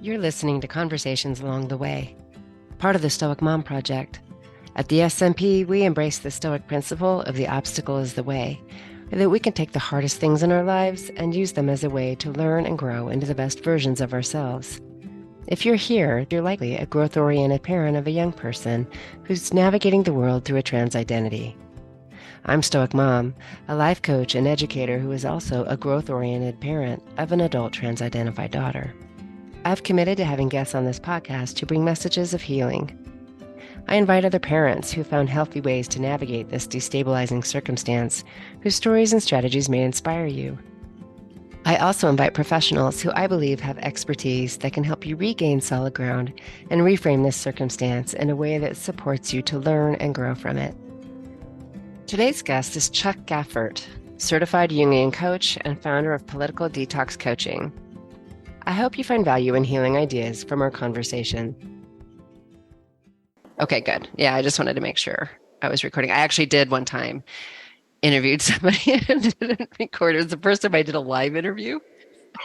You're listening to Conversations Along the Way, part of the Stoic Mom Project. At the SMP, we embrace the Stoic principle of the obstacle is the way, that we can take the hardest things in our lives and use them as a way to learn and grow into the best versions of ourselves. If you're here, you're likely a growth-oriented parent of a young person who's navigating the world through a trans identity. I'm Stoic Mom, a life coach and educator who is also a growth-oriented parent of an adult trans-identified daughter. I've committed to having guests on this podcast to bring messages of healing. I invite other parents who found healthy ways to navigate this destabilizing circumstance, whose stories and strategies may inspire you. I also invite professionals who I believe have expertise that can help you regain solid ground and reframe this circumstance in a way that supports you to learn and grow from it. Today's guest is Chuck Gafvert, certified Jungian coach and founder of Political Detox Coaching. I hope you find value in healing ideas from our conversation. Okay, good. Yeah, I just wanted to make sure I was recording. I actually did one time interviewed somebody and didn't record. It was the first time I did a live interview.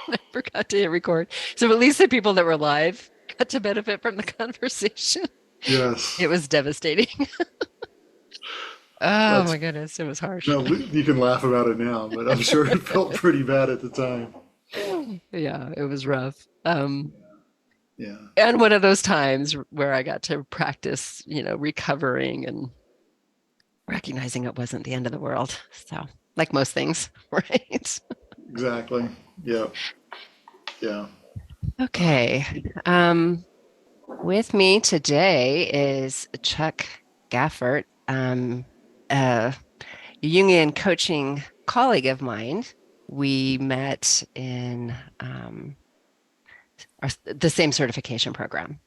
I forgot to hit record. So at least the people that were live got to benefit from the conversation. Yes. It was devastating. Oh my goodness, it was harsh. No, you can laugh about it now, but I'm sure it felt pretty bad at the time. Yeah, it was rough. Yeah. And one of those times where I got to practice, recovering and recognizing it wasn't the end of the world. So, like most things, right? Exactly. Yeah. Yeah. Okay. With me today is Chuck Gafvert, a Jungian coaching colleague of mine. We met in the same certification program.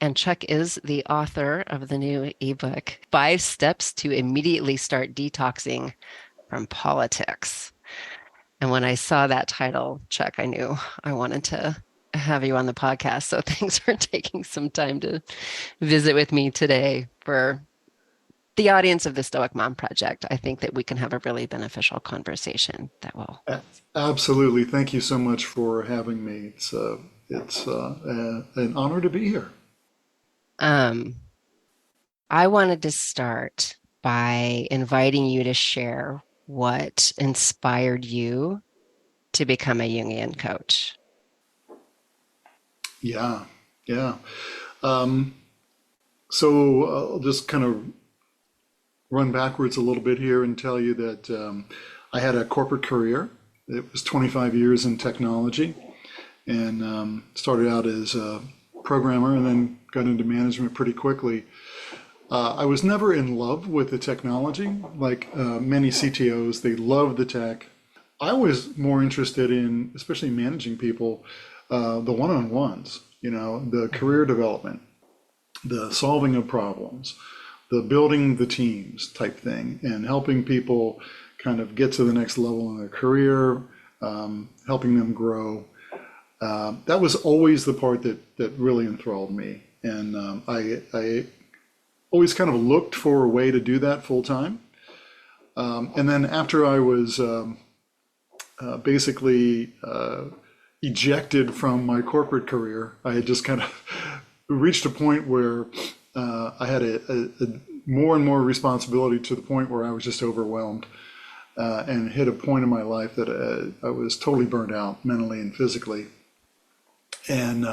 And Chuck is the author of the new ebook, 5 Steps to Immediately Start Detoxing from Politics. And when I saw that title, Chuck, I knew I wanted to have you on the podcast. So thanks for taking some time to visit with me today. For the audience of the Stoic Mom Project, I think that we can have a really beneficial conversation that will. Absolutely. Thank you so much for having me. It's an honor to be here. I wanted to start by inviting you to share what inspired you to become a Jungian coach. Yeah. Yeah. So I'll just kind of run backwards a little bit here and tell you that I had a corporate career. It was 25 years in technology, and started out as a programmer and then got into management pretty quickly. I was never in love with the technology. Like many CTOs, they love the tech. I was more interested in, especially managing people, the one-on-ones, the career development, the solving of problems, the building the teams type thing, and helping people kind of get to the next level in their career, helping them grow. That was always the part that really enthralled me. And I always kind of looked for a way to do that full time. And then after I was basically ejected from my corporate career, I had just kind of reached a point where I had a more and more responsibility, to the point where I was just overwhelmed, and hit a point in my life that I was totally burned out mentally and physically, and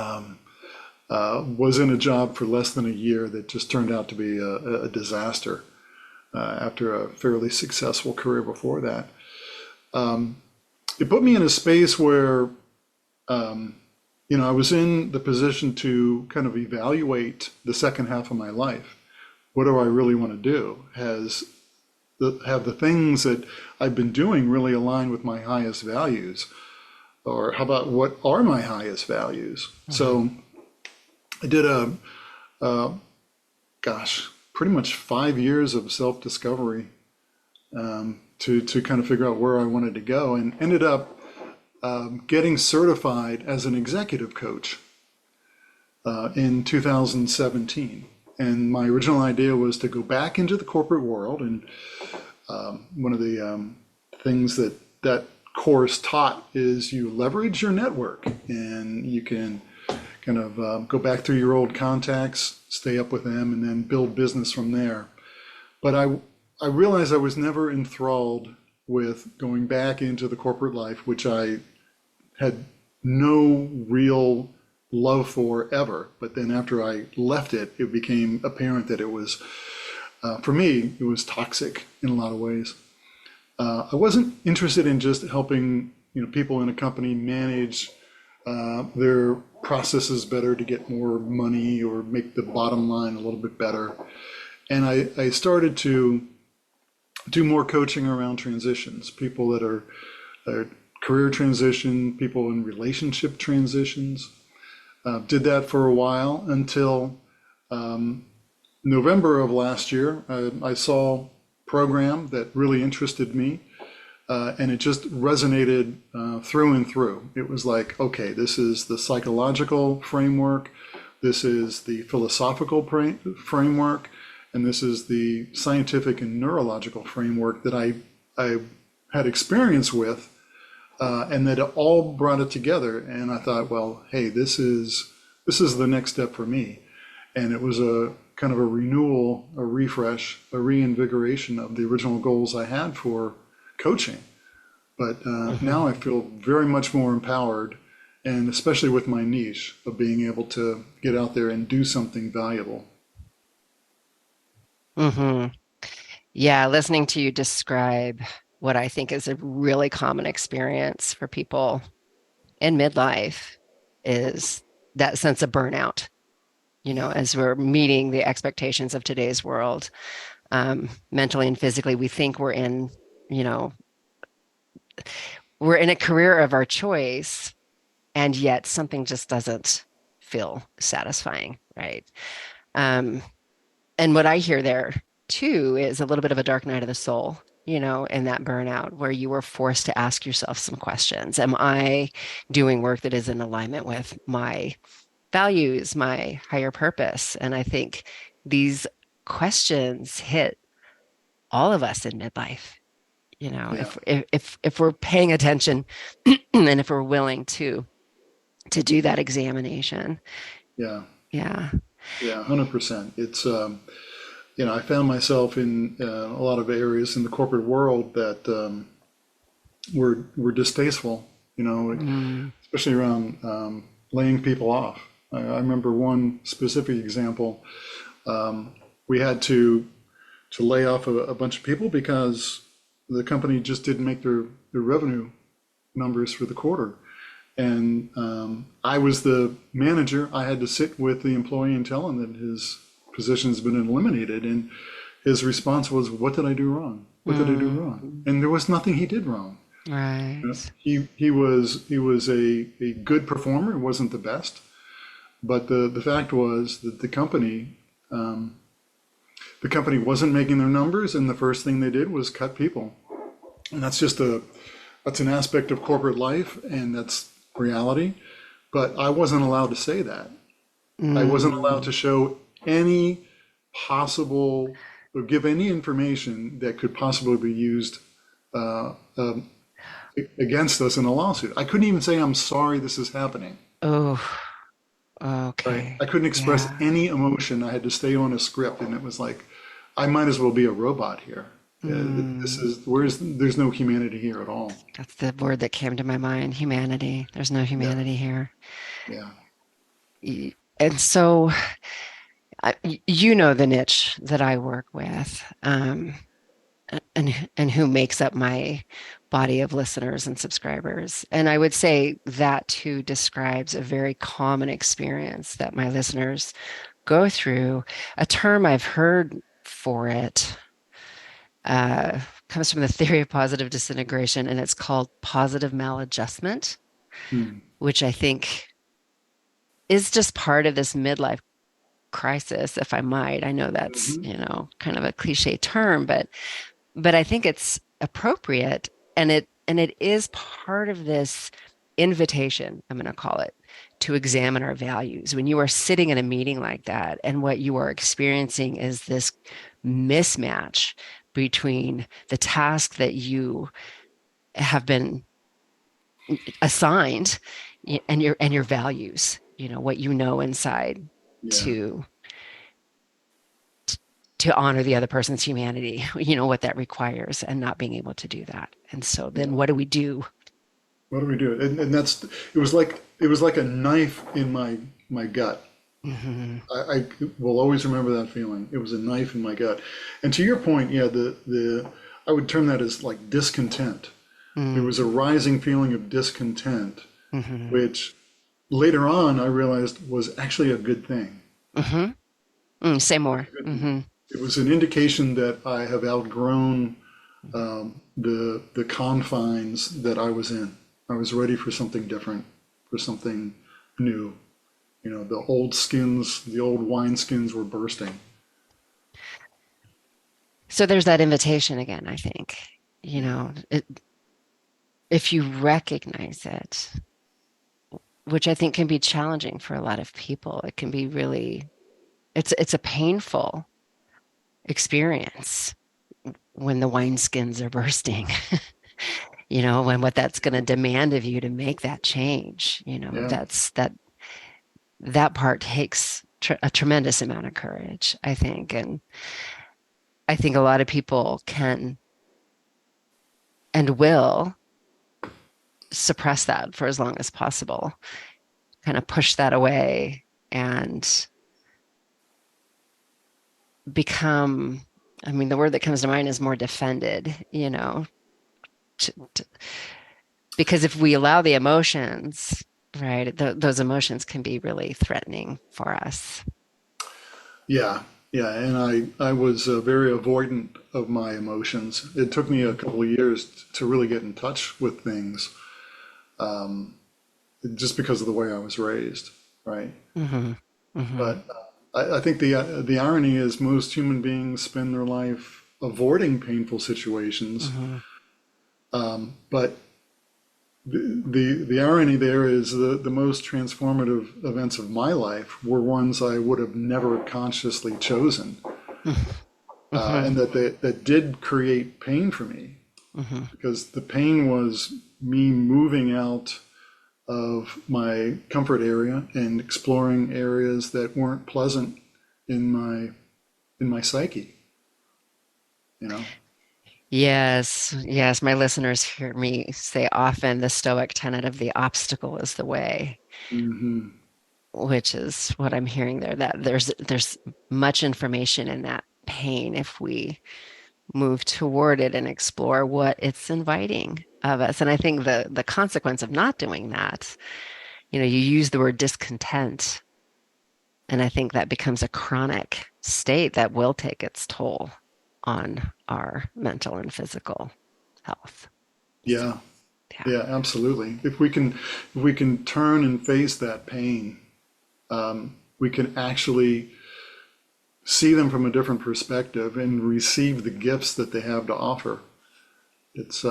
was in a job for less than a year that just turned out to be a disaster after a fairly successful career before that. It put me in a space where I was in the position to kind of evaluate the second half of my life. What do I really want to do? Have the things that I've been doing really aligned with my highest values? Or how about, what are my highest values? Mm-hmm. So I did pretty much 5 years of self-discovery to kind of figure out where I wanted to go, and ended up getting certified as an executive coach in 2017. And my original idea was to go back into the corporate world. And one of the things that course taught is you leverage your network. and you can kind of go back through your old contacts, stay up with them, and then build business from there. But I realized I was never enthralled with going back into the corporate life, which I had no real love for ever. But then after I left it, it became apparent that it was, for me, it was toxic in a lot of ways. I wasn't interested in just helping people in a company manage their processes better to get more money or make the bottom line a little bit better. And I started to do more coaching around transitions, people that are career transition, people in relationship transitions. Did that for a while until November of last year. I saw a program that really interested me, and it just resonated through and through. It was like, okay, this is the psychological framework, this is the philosophical framework, and this is the scientific and neurological framework that I had experience with, and that it all brought it together. And I thought, well, hey, this is the next step for me. And it was a kind of a renewal, a refresh, a reinvigoration of the original goals I had for coaching. But now I feel very much more empowered, and especially with my niche of being able to get out there and do something valuable. Hmm. Yeah, listening to you describe what I think is a really common experience for people in midlife is that sense of burnout, as we're meeting the expectations of today's world, mentally and physically. We think you know, we're in a career of our choice, and yet something just doesn't feel satisfying, right? Um, and what I hear there too is a little bit of a dark night of the soul, in that burnout where you were forced to ask yourself some questions. Am I doing work that is in alignment with my values, my higher purpose? And I think these questions hit all of us in midlife. Yeah, If we're paying attention and if we're willing to do that examination. yeah, Yeah. yeah, 100%. It's I found myself in a lot of areas in the corporate world that were distasteful, Mm. especially around laying people off. I remember one specific example. We had to lay off a bunch of people because the company just didn't make their revenue numbers for the quarter. And I was the manager. I had to sit with the employee and tell him that his position has been eliminated. And his response was, "What did I do wrong? What did I do wrong?" And there was nothing he did wrong. Right. He was a good performer. It wasn't the best, but the fact was that the company wasn't making their numbers, and the first thing they did was cut people. And that's an aspect of corporate life, and that's reality. But I wasn't allowed to say that. I wasn't allowed to show any possible or give any information that could possibly be used against us in a lawsuit. I couldn't even say, "I'm sorry this is happening." Oh, Right? okay. I couldn't express Yeah. any emotion. I had to stay on a script, and it was like, I might as well be a robot here. Mm. There's no humanity here at all. That's the word that came to my mind, humanity. There's no Yeah, humanity here. yeah. And so, you know the niche that I work with, and who makes up my body of listeners and subscribers. And I would say that too describes a very common experience that my listeners go through. A term I've heard for it comes from the theory of positive disintegration, and it's called positive maladjustment, Hmm. which I think is just part of this midlife crisis, if I might. I know that's, Mhm. kind of a cliche term, but I think it's appropriate, and it is part of this invitation, I'm going to call it, to examine our values. When you are sitting in a meeting like that and what you are experiencing is this mismatch between the task that you have been assigned, and your values, what you know inside Yeah. to to honor the other person's humanity, what that requires, and not being able to do that. And so then Yeah. what do we do? What do we do? And that's it was like a knife in my gut. Hmm. I will always remember that feeling. It was a knife in my gut. And to your point, yeah, the I would term that as like discontent. There was a rising feeling of discontent, Mm-hmm. which later on I realized was actually a good thing. Hmm. Say more. Hmm. It was an indication that I have outgrown the confines that I was in. I was ready for something different, for something new. The old skins, the old wineskins were bursting. So there's that invitation again, I think. Yeah. If you recognize it, which I think can be challenging for a lot of people, it can be really, it's a painful experience when the wineskins are bursting, when what that's going to demand of you to make that change, Yeah. that part takes a tremendous amount of courage, I think. And I think a lot of people can and will suppress that for as long as possible, kind of push that away and become, I mean, the word that comes to mind is more defended, t- t- because if we allow the emotions, right, those emotions can be really threatening for us. Yeah. Yeah. And I was very avoidant of my emotions. It took me a couple of years to really get in touch with things, just because of the way I was raised. Right. Hmm. Hmm. But I think the irony is most human beings spend their life avoiding painful situations. Hmm. But the irony there is the most transformative events of my life were ones I would have never consciously chosen, Hmm. and that did create pain for me Hmm. because the pain was me moving out of my comfort area and exploring areas that weren't pleasant in my psyche, you know. Yes, yes. My listeners hear me say often the Stoic tenet of the obstacle is the way, Hmm. which is what I'm hearing there, that there's much information in that pain if we move toward it and explore what it's inviting of us. And I think the consequence of not doing that, you use the word discontent, and I think that becomes a chronic state that will take its toll on our mental and physical health. So, Yeah, yeah. yeah, absolutely. If we can turn and face that pain, we can actually see them from a different perspective and receive the gifts that they have to offer. It's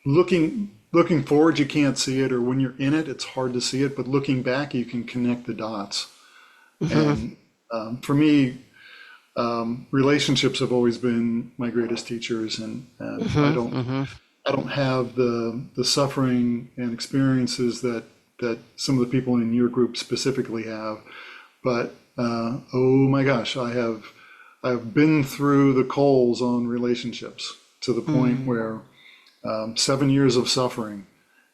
looking forward, you can't see it, or when you're in it, it's hard to see it. But looking back, you can connect the dots. Hmm. And for me, relationships have always been my greatest teachers, and I Hmm. don't Hmm. I don't have the suffering and experiences that some of the people in your group specifically have. But oh my gosh, I've been through the coals on relationships to the point Mm. where 7 years of suffering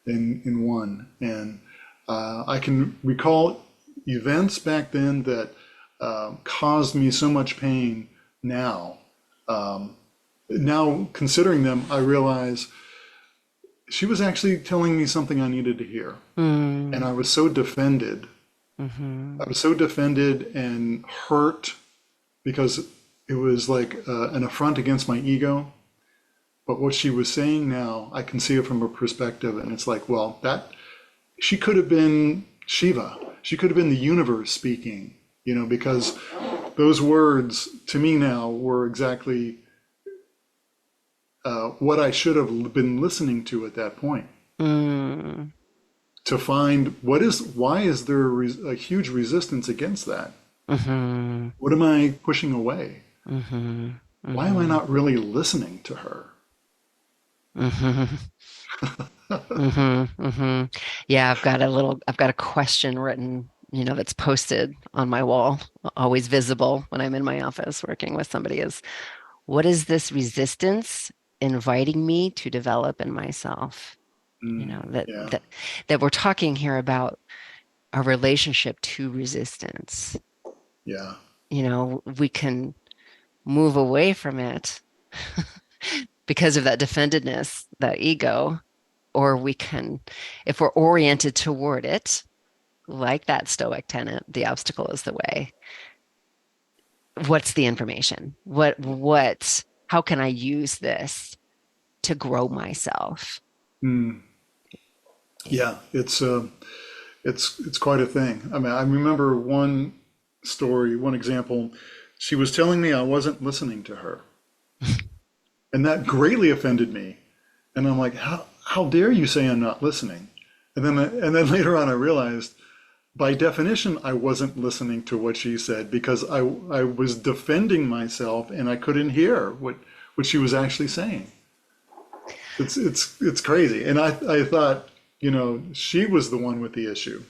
in one, and I can recall events back then that caused me so much pain. Now, now considering them, I realize she was actually telling me something I needed to hear, and Mm. I was so defended. Hmm. I was so defended and hurt because it was like an affront against my ego. But what she was saying now, I can see it from a perspective, and it's like, well, that she could have been Shiva. She could have been the universe speaking, because those words to me now were exactly what I should have been listening to at that point. Mm. To find why is there a huge resistance against that? Hmm. What am I pushing away? Hmm. Why am I Hmm. not really listening to her? Mm-hmm. Mm-hmm. Mm-hmm. Yeah, I've got a question written, that's posted on my wall, always visible when I'm in my office working with somebody is, what is this resistance inviting me to develop in myself? You know, Mm, that yeah. that that we're talking here about our relationship to resistance. Yeah. We can move away from it because of that defendedness, that ego, or we can, if we're oriented toward it, like that Stoic tenet, the obstacle is the way. What's the information? How can I use this to grow myself? Mm, Yeah. yeah. It's quite a thing. I mean, I remember one story, one example. She was telling me I wasn't listening to her, and that greatly offended me. And I'm like, how dare you say I'm not listening? And then later on, I realized by definition, I wasn't listening to what she said because I was defending myself and I couldn't hear what she was actually saying. It's crazy. And I thought, she was the one with the issue.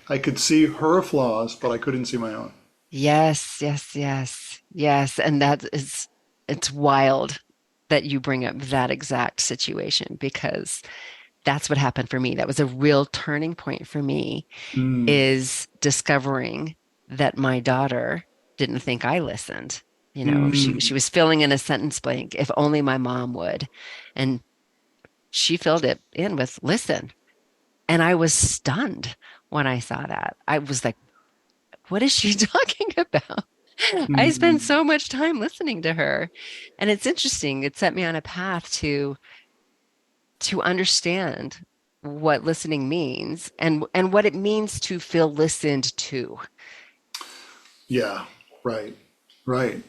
I could see her flaws, but I couldn't see my own. Yes, yes, yes, yes. And it's wild that you bring up that exact situation because that's what happened for me. That was a real turning point for me, Mm, is discovering that my daughter didn't think I listened. She mm, was filling in a sentence blank, if only my mom would. And she filled it in with listen. And I was stunned when I saw that. I was like, what is she talking about? I spent mm. so much time listening to her. And it's interesting. It set me on a path to understand what listening means and what it means to feel listened to. Yeah, right, right,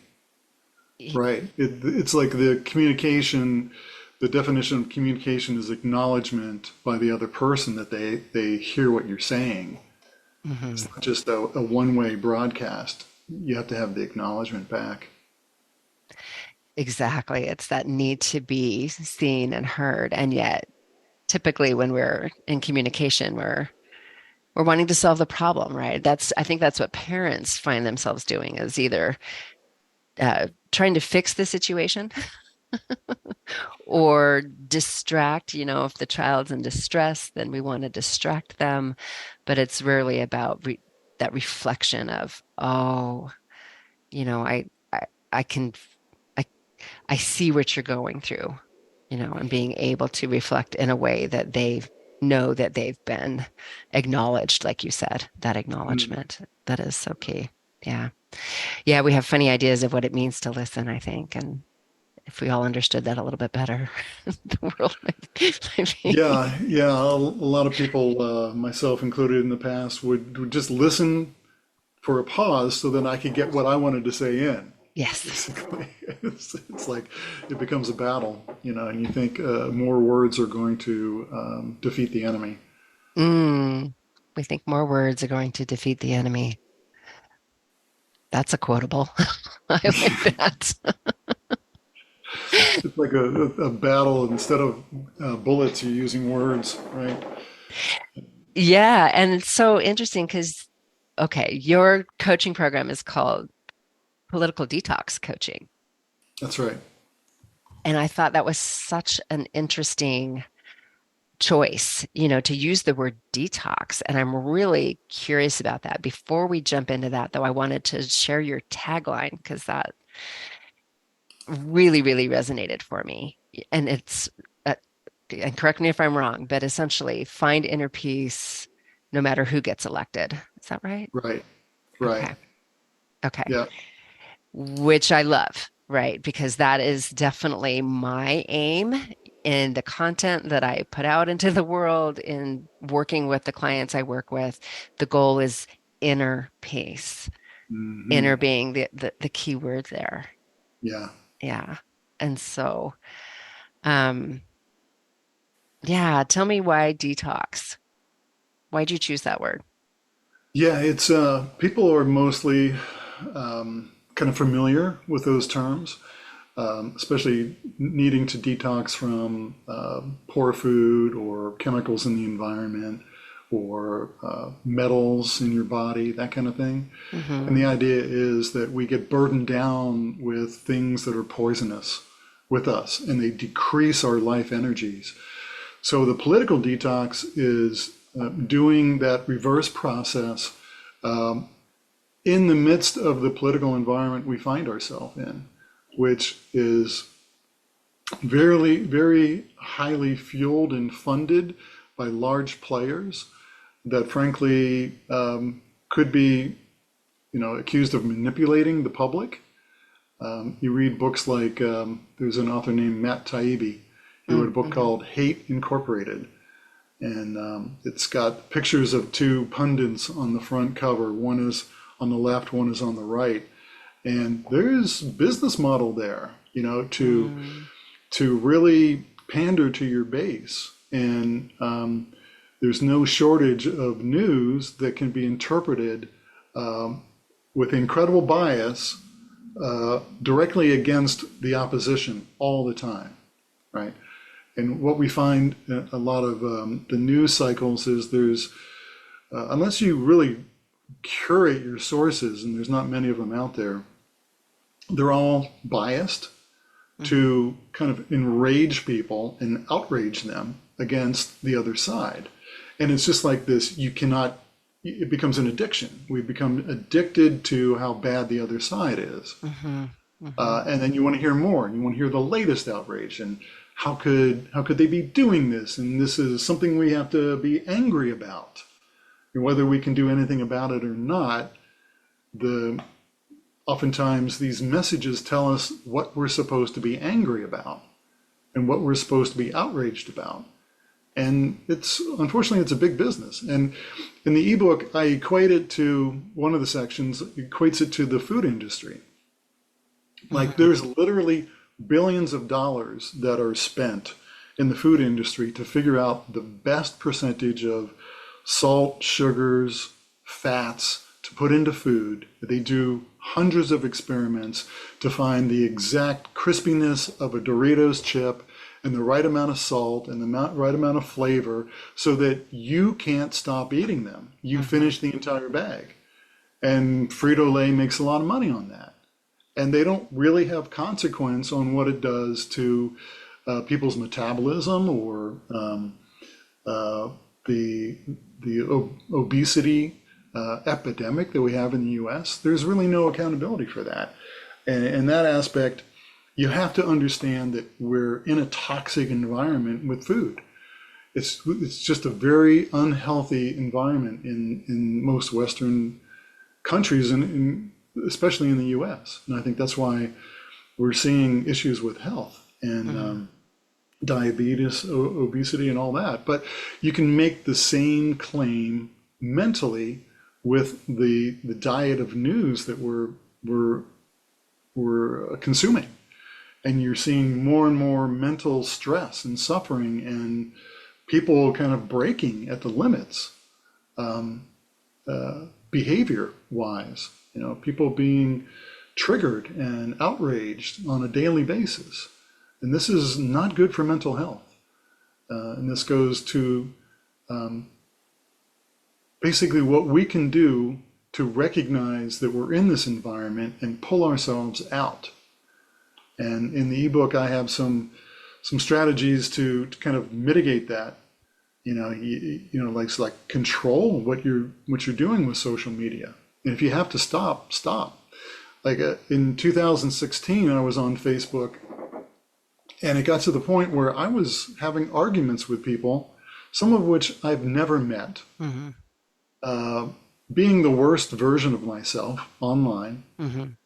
right. It's like the communication, the definition of communication is acknowledgement by the other person that they hear what you're saying. It's Mhm. not just a one-way broadcast. You have to have the acknowledgement back. Exactly. It's that need to be seen and heard. And yet, typically when we're in communication, we're wanting to solve the problem, right? I think that's what parents find themselves doing, is either trying to fix the situation or distract. If the child's in distress, then we want to distract them. But it's rarely about that reflection of, oh, I, I can, I, I see what you're going through, and being able to reflect in a way that they know that they've been acknowledged, like you said, that Mm. acknowledgement. That is so key. Yeah. Yeah, we have funny ideas of what it means to listen, I think. And if we all understood that a little bit better, the world might be. Yeah, yeah. A lot of people, myself included in the past, would just listen for a pause so that I could get what I wanted to say in. Yes. Basically, it's like it becomes a battle, and you think more words are going to defeat the enemy. Mm, we think more words are going to defeat the enemy. That's a quotable. I like that. It's like a battle. Instead of bullets, you're using words, right? Yeah, and it's so interesting because, okay, your coaching program is called Political Detox Coaching. That's right. And I thought that was such an interesting choice, to use the word detox. And I'm really curious about that. Before we jump into that, though, I wanted to share your tagline because that really, really resonated for me. And uh, and correct me if I'm wrong, but essentially find inner peace no matter who gets elected. Is that right? Right. Right. Okay. Okay. Yeah. Which I love, right? Because that is definitely my aim in the content that I put out into the world, in working with the clients I work with. The goal is inner peace, Hmm. inner being the key word there. Yeah. Yeah. And so, um, yeah, tell me why detox. Why'd you choose that word? Yeah. It's people are mostly kind of familiar with those terms. especially needing to detox from poor food or chemicals in the environment or metals in your body, that kind of thing. And the idea is that we get burdened down with things that are poisonous with us, and they decrease our life energies. So the political detox is doing that reverse process in the midst of the political environment we find ourselves in, which is very, very highly fueled and funded by large players that frankly could be, accused of manipulating the public. You read books like, there's an author named Matt Taibbi. He wrote a book called Hate Incorporated. And it's got pictures of two pundits on the front cover. One is on the left, one is on the right. And there's business model there, to really pander to your base. And there's no shortage of news that can be interpreted with incredible bias directly against the opposition all the time, right? And what we find in a lot of the news cycles is there's, unless you really curate your sources, and there's not many of them out there, they're all biased to kind of enrage people and outrage them against the other side. And it's just like this, it becomes an addiction. We become addicted to how bad the other side is. And then you want to hear more, and you want to hear the latest outrage, and how could they be doing this? And this is something we have to be angry about. And whether we can do anything about it or not, oftentimes these messages tell us what we're supposed to be angry about and what we're supposed to be outraged about. And unfortunately, it's a big business. And in the ebook, I equate it to, one of the sections equates it to the food industry. Like there's literally billions of dollars that are spent in the food industry to figure out the best percentage of salt, sugars, fats to put into food. They do hundreds of experiments to find the exact crispiness of a Doritos chip and the right amount of salt and the right amount of flavor so that you can't stop eating them. You finish the entire bag. And Frito-Lay makes a lot of money on that. And they don't really have consequence on what it does to people's metabolism or the obesity epidemic that we have in the US. There's really no accountability for that. And in that aspect, you have to understand that we're in a toxic environment with food. It's just a very unhealthy environment in most Western countries, and especially in the US. And I think that's why we're seeing issues with health and diabetes, obesity, and all that. But you can make the same claim mentally with the diet of news that we're consuming. And you're seeing more and more mental stress and suffering and people kind of breaking at the limits, behavior-wise. People being triggered and outraged on a daily basis. And this is not good for mental health. And this goes to basically what we can do to recognize that we're in this environment and pull ourselves out. And in the ebook, I have some strategies to kind of mitigate that. Like control what you're doing with social media. And if you have to stop. Like in 2016, I was on Facebook, and it got to the point where I was having arguments with people, some of which I've never met, being the worst version of myself online, and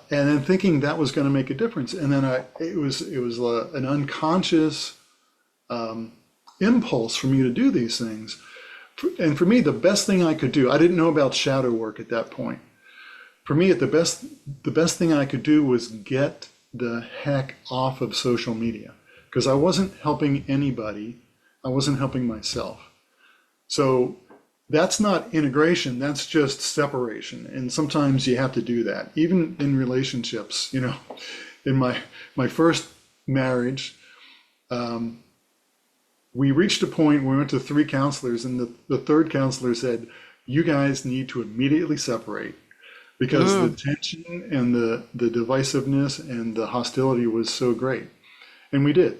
then thinking that was going to make a difference. And then it was an unconscious impulse for me to do these things. And for me, the best thing I could do, I didn't know about shadow work at that point. For me, the best thing I could do was get the heck off of social media, because I wasn't helping anybody. I wasn't helping myself. So that's not integration, that's just separation. And sometimes you have to do that, even in relationships. In my first marriage, we reached a point where we went to 3 counselors, and the third counselor said, "You guys need to immediately separate because the Mm. tension and the divisiveness and the hostility was so great." And we did.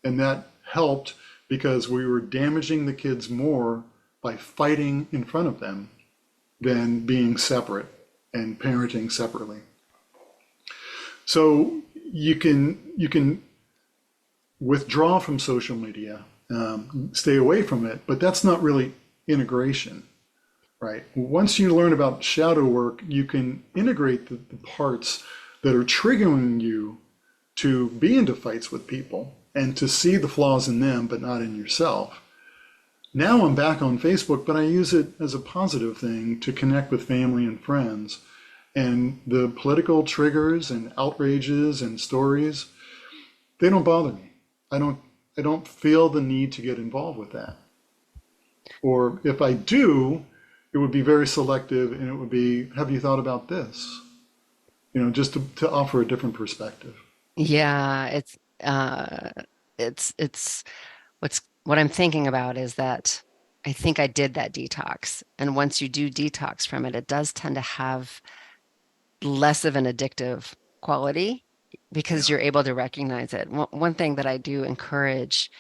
And that helped because we were damaging the kids more by fighting in front of them than being separate and parenting separately. So you can withdraw from social media, stay away from it, but that's not really integration, right? Once you learn about shadow work, you can integrate the parts that are triggering you to be into fights with people and to see the flaws in them, but not in yourself. Now I'm back on Facebook, but I use it as a positive thing to connect with family and friends. And the political triggers and outrages and stories, they don't bother me. I don't feel the need to get involved with that. Or if I do, it would be very selective, and it would be, have you thought about this? Just to offer a different perspective. Yeah, it's what I'm thinking about is that I think I did that detox. And once you do detox from it, it does tend to have less of an addictive quality because Yeah, you're able to recognize it. One thing that I do encourage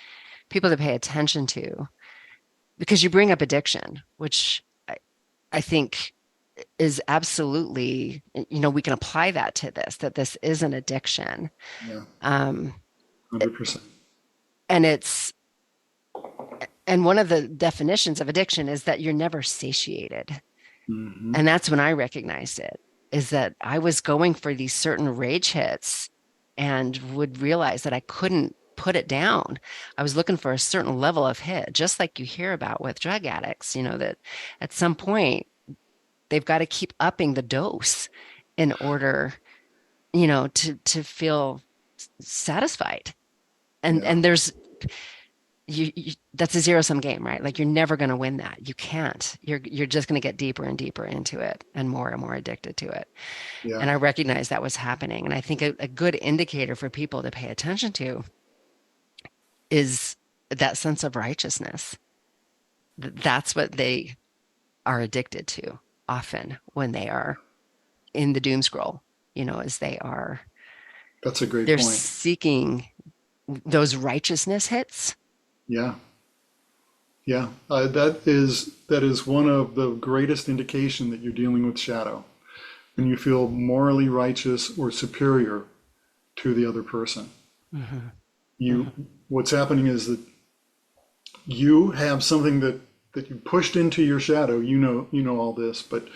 people to pay attention to, because you bring up addiction, which I think is absolutely, we can apply that to this, that this is an addiction. yeah, Um, 100%. and it's, and one of the definitions of addiction is that you're never satiated. Hmm. And that's when I recognized it, is that I was going for these certain rage hits and would realize that I couldn't put it down. I was looking for a certain level of hit, just like you hear about with drug addicts, that at some point they've got to keep upping the dose in order, to feel satisfied. And Yeah, and there's that's a zero sum game, right? Like you're never going to win that. You can't. You're just going to get deeper and deeper into it and more addicted to it. yeah, And I recognize that was happening. And I think a good indicator for people to pay attention to is that sense of righteousness. That's what they are addicted to often when they are in the doom scroll, as that's a great they're point. seeking those righteousness hits. Yeah, yeah. That is one of the greatest indication that you're dealing with shadow, when you feel morally righteous or superior to the other person. Hmm. You, Hmm. what's happening is that you have something that you pushed into your shadow. You know all this, but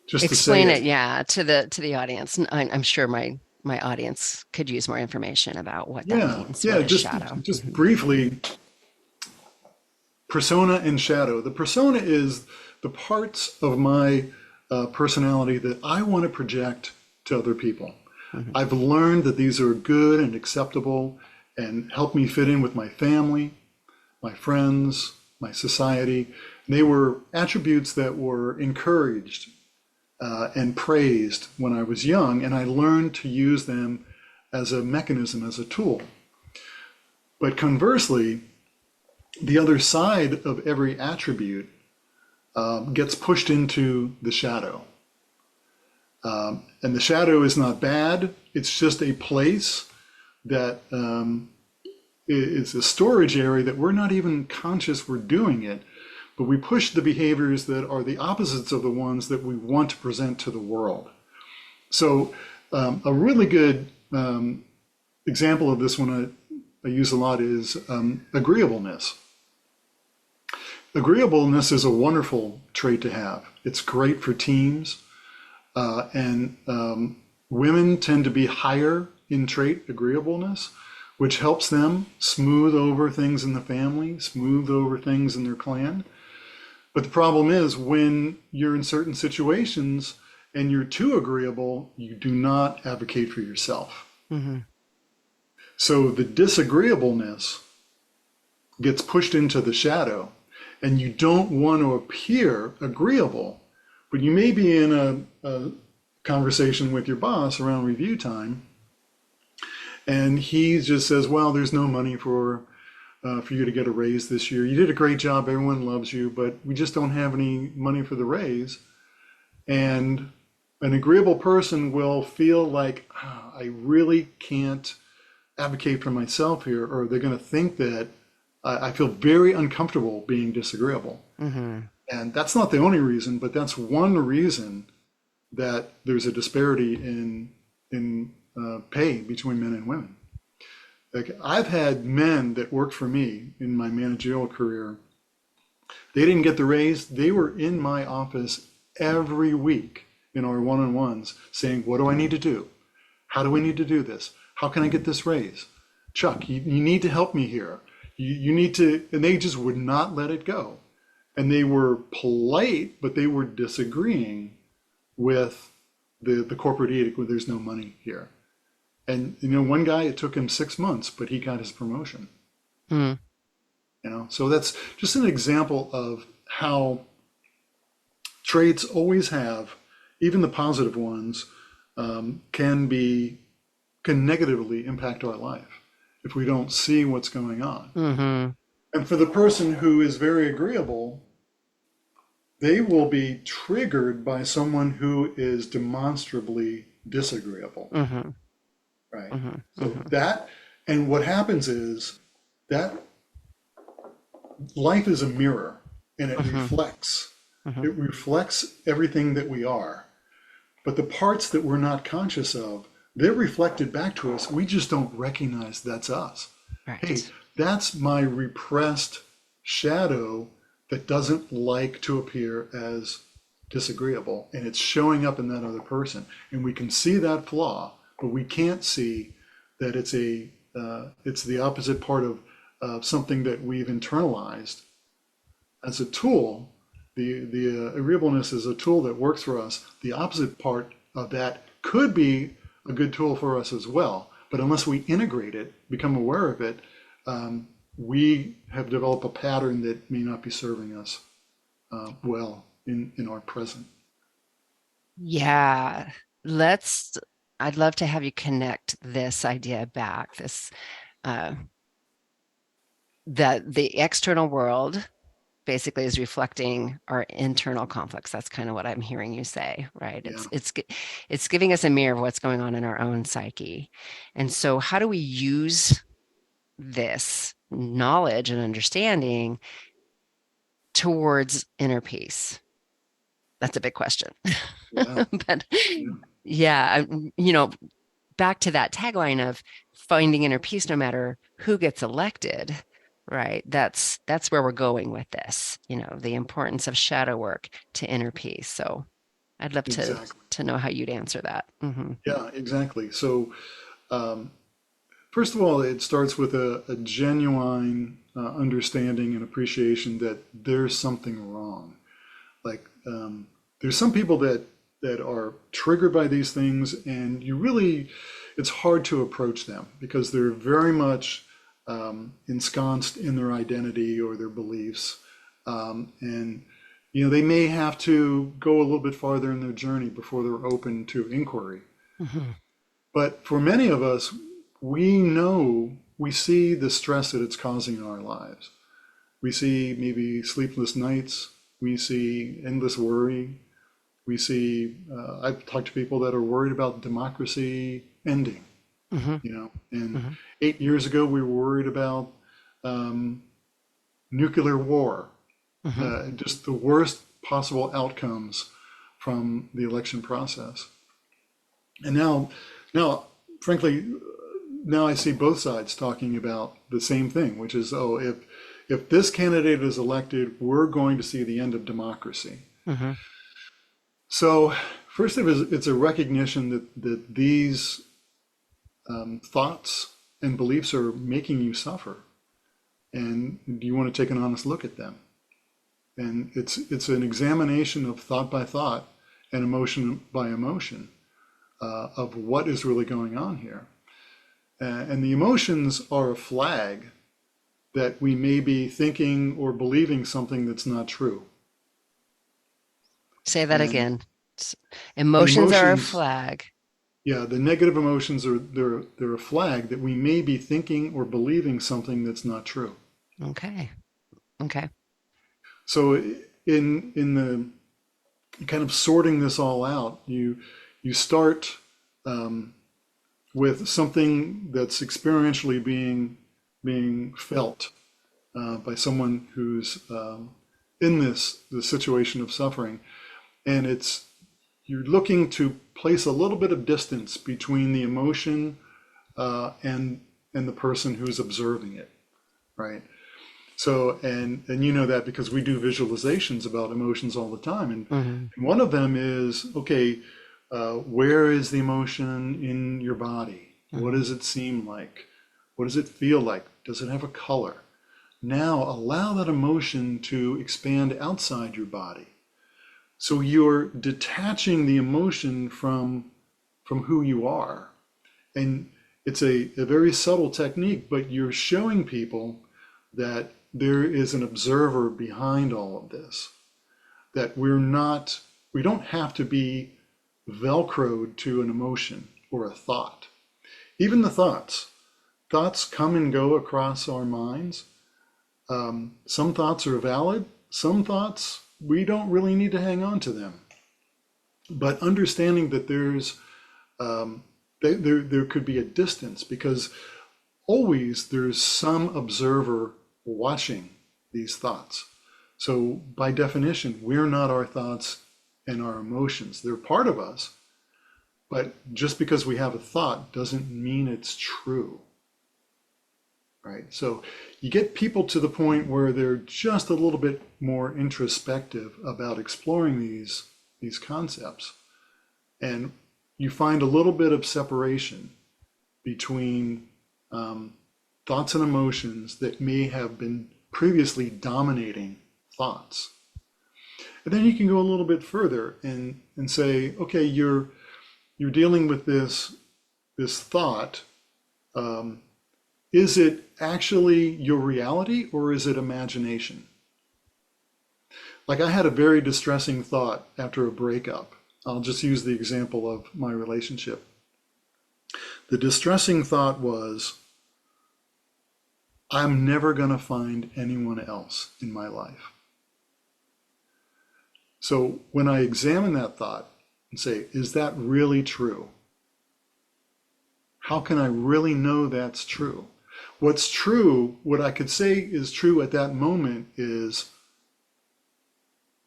just to say Explain it, it, yeah, to the audience. I'm sure my audience could use more information about what that yeah, means. yeah. What is Just shadow? just Hmm. briefly, persona and shadow. The persona is the parts of my personality that I want to project to other people. Hmm. I've learned that these are good and acceptable and help me fit in with my family, my friends, my society. They were attributes that were encouraged and praised when I was young, and I learned to use them as a mechanism, as a tool. But conversely, the other side of every attribute gets pushed into the shadow. And the shadow is not bad, it's just a place that is a storage area that we're not even conscious we're doing it, but we push the behaviors that are the opposites of the ones that we want to present to the world. So, a really good example of this one I use a lot is agreeableness. Agreeableness is a wonderful trait to have. It's great for teams, and women tend to be higher in trait agreeableness, which helps them smooth over things in the family, smooth over things in their clan. But the problem is when you're in certain situations and you're too agreeable, you do not advocate for yourself. Hmm. So the disagreeableness gets pushed into the shadow, and you don't want to appear agreeable, but you may be in conversation with your boss around review time, and he just says, well, there's no money for you to get a raise this year. You did a great job. Everyone loves you, but we just don't have any money for the raise. And an agreeable person will feel like, I really can't advocate for myself here, or they're going to think that I feel very uncomfortable being disagreeable. Mm-hmm. And that's not the only reason, but that's one reason that there's a disparity in pay between men and women. Like, I've had men that worked for me in my managerial career. They didn't get the raise. They were in my office every week in our one-on-ones saying, what do I need to do? How do we need to do this? How can I get this raise? Chuck, you need to help me here. You need to, and they just would not let it go. And they were polite, but they were disagreeing with the corporate edict where there's no money here. And, one guy, it took him 6 months, but he got his promotion. Mm. So that's just an example of how traits always have, even the positive ones, can negatively impact our life if we don't see what's going on. Mm-hmm. And for the person who is very agreeable, they will be triggered by someone who is demonstrably disagreeable. Mm-hmm. Right. Mm-hmm. So Mm-hmm. and what happens is that life is a mirror, and it Mm-hmm. reflects. Mm-hmm. It reflects everything that we are. But the parts that we're not conscious of, they're reflected back to us. We just don't recognize that's us. Hey, Right. that's my repressed shadow that doesn't like to appear as disagreeable, and it's showing up in that other person. And we can see that flaw, but we can't see that it's the opposite part of something that we've internalized as a tool. The agreeableness is a tool that works for us. The opposite part of that could be a good tool for us as well, but unless we integrate it, become aware of it, we have developed a pattern that may not be serving us well in our present. Yeah. Let's, I'd love to have you connect this idea back, uh, that the external world basically is reflecting our internal conflicts. That's kind of what I'm hearing you say, right? Yeah, It's giving us a mirror of what's going on in our own psyche. And so how do we use this knowledge and understanding towards inner peace? That's a big question. yeah, But yeah, yeah, back to that tagline of finding inner peace no matter who gets elected, right? That's where we're going with this, the importance of shadow work to inner peace. So I'd love exactly. to know how you'd answer that. Hmm. Yeah, exactly. So, um, first of all, it starts with a genuine understanding and appreciation that there's something wrong. Like, there's some people that are triggered by these things, and it's hard to approach them because they're very much ensconced in their identity or their beliefs, and they may have to go a little bit farther in their journey before they're open to inquiry. Hmm. But for many of us, we see the stress that it's causing in our lives. We see maybe sleepless nights. We see endless worry. We see, I've talked to people that are worried about democracy ending, Hmm. and Hmm. 8 years ago, we were worried about um, nuclear war, Hmm. just the worst possible outcomes from the election process. And now, frankly, now I see both sides talking about the same thing, which is, oh, if this candidate is elected, we're going to see the end of democracy. Hmm. So first of all, it's a recognition that these thoughts and beliefs are making you suffer, and do you want to take an honest look at them? And it's an examination of thought by thought and emotion by emotion of what is really going on here. And the emotions are a flag that we may be thinking or believing something that's not true. Say that And again. S- The Emotions are a emotions, flag. yeah, the negative emotions are they're a flag that we may be thinking or believing something that's not true. Okay. Okay. So in the kind of sorting this all out, you start with something that's experientially being felt by someone who's in the situation of suffering, and it's you're looking to place a little bit of distance between the emotion and the person who's observing it, right? So and you know that because we do visualizations about emotions all the time, Hmm. and one of them is okay. Where is the emotion in your body? What Hmm. does it seem like? What does it feel like? Does it have a color? Now allow that emotion to expand outside your body. So you're detaching the emotion from who you are. And it's a very subtle technique, but you're showing people that there is an observer behind all of this, that we don't have to be velcroed to an emotion or a thought. Even the thoughts come and go across our minds. Some thoughts are valid, some thoughts we don't really need to hang on to them. But understanding that there could be a distance because always there's some observer watching these thoughts. So by definition, we're not our thoughts and our emotions. They're part of us, but just because we have a thought doesn't mean it's true, right? So you get people to the point where they're just a little bit more introspective about exploring these concepts, and you find a little bit of separation between thoughts and emotions that may have been previously dominating thoughts. And then you can go a little bit further and say, okay, you're dealing with this thought. Um, is it actually your reality or is it imagination? Like I had a very distressing thought after a breakup. I'll just use the example of my relationship. The distressing thought was, I'm never going to find anyone else in my life. So when I examine that thought and say, is that really true? How can I really know that's true? What's true, what I could say is true at that moment is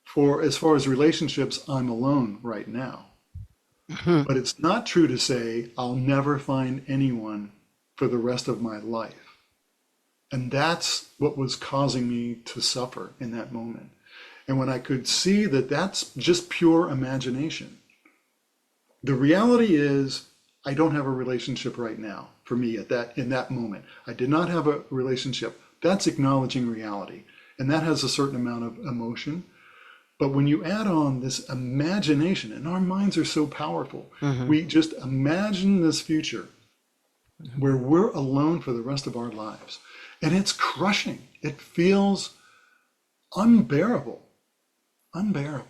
for as far as relationships, I'm alone right now. Hmm. But it's not true to say I'll never find anyone for the rest of my life. And that's what was causing me to suffer in that moment. And when I could see that that's just pure imagination, the reality is I don't have a relationship right now for me at that in that moment. I did not have a relationship. That's acknowledging reality. And that has a certain amount of emotion. But when you add on this imagination, and our minds are so powerful, Hmm. we just imagine this future Hmm. where we're alone for the rest of our lives. And it's crushing. It feels unbearable, unbearable.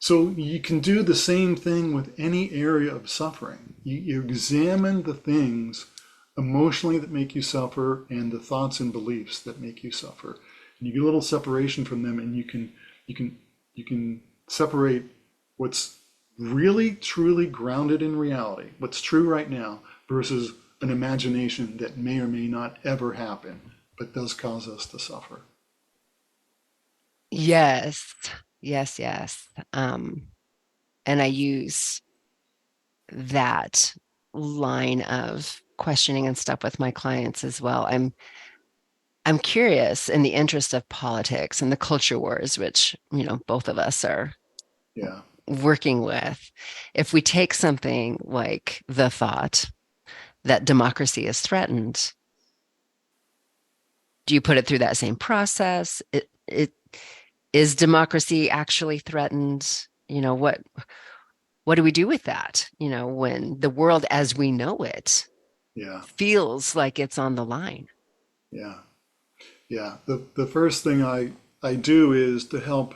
So you can do the same thing with any area of suffering. You examine the things emotionally that make you suffer and the thoughts and beliefs that make you suffer. And you get a little separation from them, and you can separate what's really truly grounded in reality, what's true right now, versus an imagination that may or may not ever happen, but does cause us to suffer. Yes. Yes, yes. And I use that line of questioning and stuff with my clients as well. I'm curious in the interest of politics and the culture wars, which, both of us are Yeah, working with. If we take something like the thought that democracy is threatened, do you put it through that same process? It is democracy actually threatened? What do we do with that? When the world as we know it yeah, feels like it's on the line. yeah. Yeah, the first thing I do is to help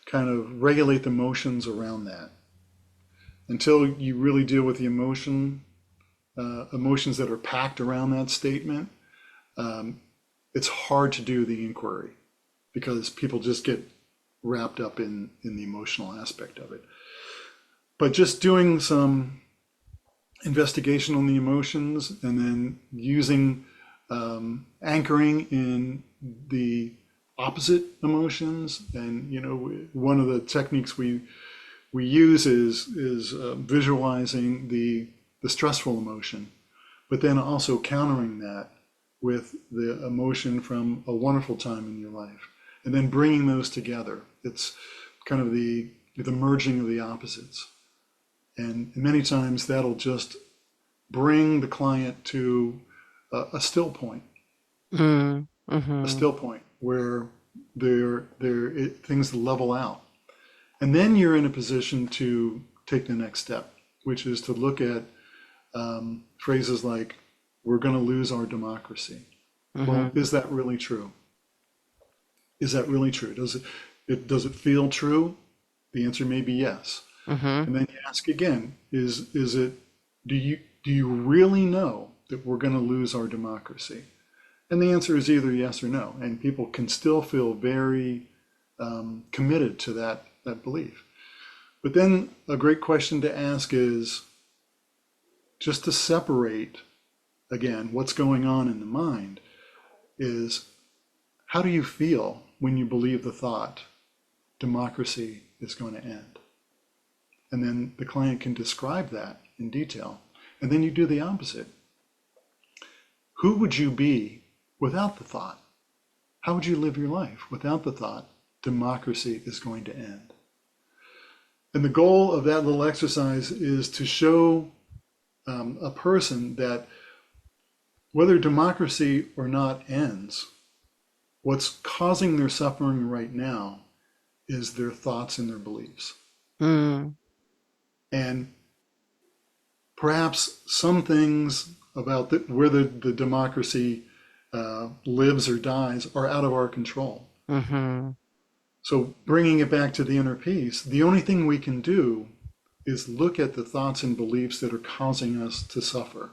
kind of regulate the emotions around that. Until you really deal with the emotions that are packed around that statement, it's hard to do the inquiry because people just get wrapped up in the emotional aspect of it. But just doing some investigation on the emotions and then using anchoring in the opposite emotions. And one of the techniques we use is visualizing the stressful emotion, but then also countering that with the emotion from a wonderful time in your life, and then bringing those together. It's kind of the merging of the opposites. And many times that'll just bring the client to a still point, a still point where things level out. And then you're in a position to take the next step, which is to look at phrases like, we're going to lose our democracy. Well, is that really true? Is that really true? Does it feel true? The answer may be yes. And then you ask again, do you really know that we're going to lose our democracy? And the answer is either yes or no. And people can still feel very committed to that belief. But then a great question to ask is just to separate, again, what's going on in the mind is, how do you feel when you believe the thought, democracy is going to end? And then the client can describe that in detail. And then you do the opposite. Who would you be without the thought? How would you live your life without the thought, democracy is going to end? And the goal of that little exercise is to show a person that whether democracy or not ends, what's causing their suffering right now is their thoughts and their beliefs. And perhaps some things about whether the democracy lives or dies are out of our control. So bringing it back to the inner peace, the only thing we can do is look at the thoughts and beliefs that are causing us to suffer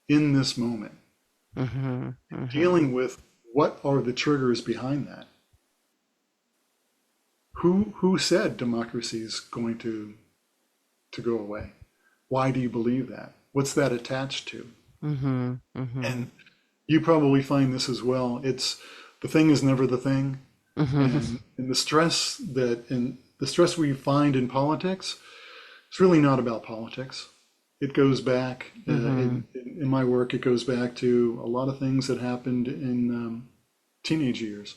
in this moment. Dealing with what are the triggers behind that. Who said democracy is going to go away? Why do you believe that? What's that attached to? And you probably find this as well. It's the thing is never the thing. And the stress we find in politics, it's really not about politics. It goes back in my work. It goes back to a lot of things that happened in teenage years.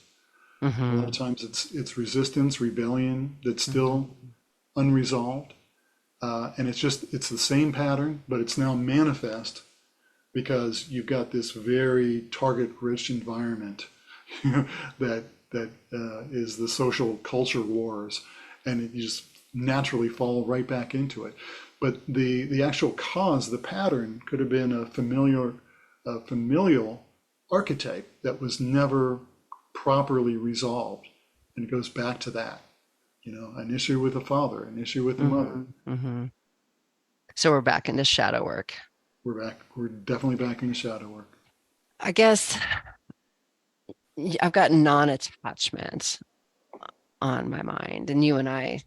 A lot of times it's resistance, rebellion that's still unresolved, and it's the same pattern, but it's now manifest because you've got this very target-rich environment that is the social culture wars, and you just naturally fall right back into it. But the actual cause, the pattern, could have been a familial archetype that was never properly resolved, and it goes back to that. An issue with the father, an issue with the mother. So we're back into shadow work. We're definitely back into shadow work. I guess I've got non-attachment on my mind, and you and I,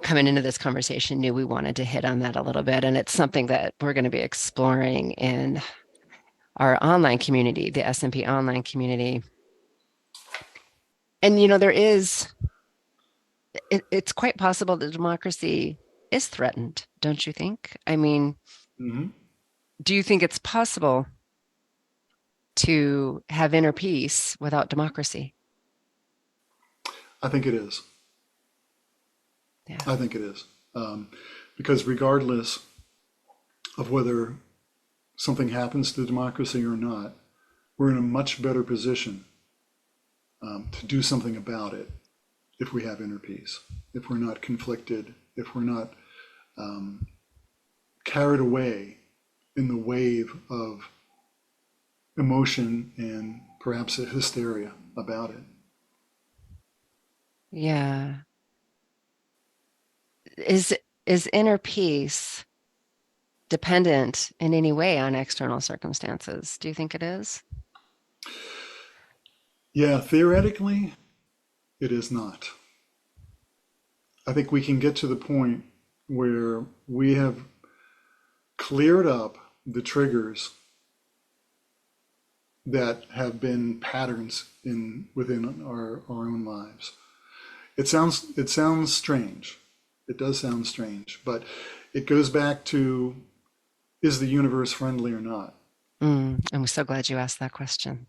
coming into this conversation, knew we wanted to hit on that a little bit, and it's something that we're going to be exploring in our online community, the SMP online community. And it's quite possible that democracy is threatened, don't you think? I mean, do you think it's possible to have inner peace without democracy? I think it is. Yeah. I think it is. Because regardless of whether something happens to democracy or not, we're in a much better position to do something about it if we have inner peace, if we're not conflicted, if we're not carried away in the wave of emotion and perhaps a hysteria about it. Yeah. Is is inner peace dependent in any way on external circumstances? Do you think it is? Yeah, theoretically, it is not. I think we can get to the point where we have cleared up the triggers that have been patterns in within our own lives. It sounds strange. It does sound strange, but it goes back to, is the universe friendly or not? I'm so glad you asked that question.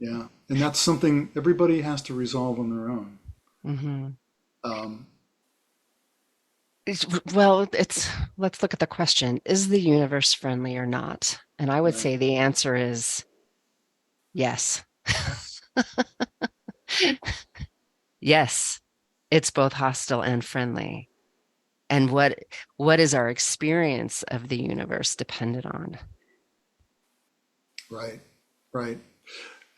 Yeah. And that's something everybody has to resolve on their own. Hmm. Um, Well, let's look at the question. Is the universe friendly or not? And I would right. say the answer is yes. Yes, it's both hostile and friendly. And what is our experience of the universe dependent on? Right. Right.